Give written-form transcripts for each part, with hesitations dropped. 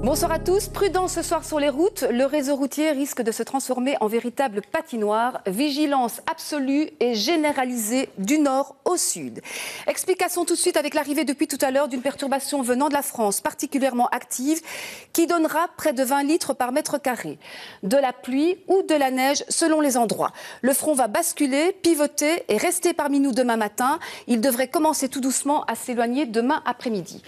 Bonsoir à tous. Prudence ce soir sur les routes. Le réseau routier risque de se transformer en véritable patinoire. Vigilance absolue et généralisée du nord au sud. Explication tout de suite avec l'arrivée depuis tout à l'heure d'une perturbation venant de la France particulièrement active qui donnera près de 20 litres par mètre carré. De la pluie ou de la neige selon les endroits. Le front va basculer, pivoter et rester parmi nous demain matin. Il devrait commencer tout doucement à s'éloigner demain après-midi.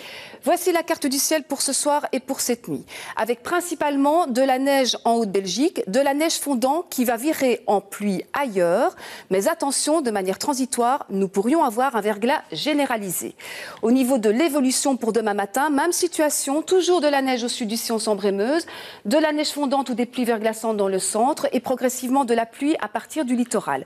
Voici la carte du ciel pour ce soir et pour cette nuit, avec principalement de la neige en Haute-Belgique, de la neige fondant qui va virer en pluie ailleurs. Mais attention, de manière transitoire, nous pourrions avoir un verglas généralisé. Au niveau de l'évolution pour demain matin, même situation, toujours de la neige au sud du Sion-Sambre-et-Meuse, de la neige fondante ou des pluies verglaçantes dans le centre et progressivement de la pluie à partir du littoral.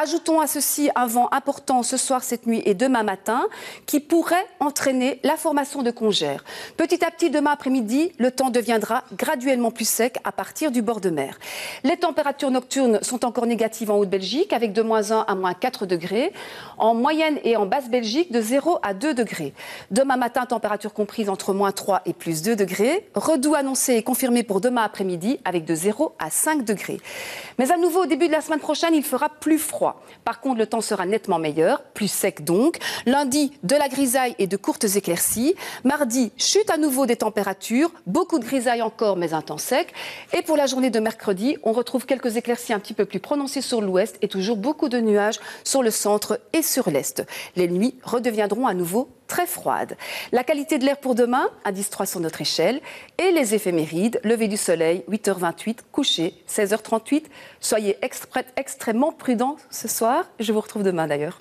Ajoutons à ceci un vent important ce soir, cette nuit et demain matin qui pourrait entraîner la formation de congères. Petit à petit, demain après-midi, le temps deviendra graduellement plus sec à partir du bord de mer. Les températures nocturnes sont encore négatives en Haute-Belgique avec de -1 à -4 degrés. En moyenne et en Basse-Belgique, de 0 à 2 degrés. Demain matin, température comprise entre -3 et +2 degrés. Redoux annoncé et confirmé pour demain après-midi avec de 0 à 5 degrés. Mais à nouveau, au début de la semaine prochaine, il fera plus froid. Par contre, le temps sera nettement meilleur, plus sec donc. Lundi, de la grisaille et de courtes éclaircies. Mardi, chute à nouveau des températures, beaucoup de grisaille encore, mais un temps sec. Et pour la journée de mercredi, on retrouve quelques éclaircies un petit peu plus prononcées sur l'ouest et toujours beaucoup de nuages sur le centre et sur l'est. Les nuits redeviendront à nouveau très froides. La qualité de l'air pour demain, indice 3 sur notre échelle. Et les éphémérides, lever du soleil, 8h28, coucher, 16h38. Soyez extrêmement prudents ce soir. Je vous retrouve demain d'ailleurs.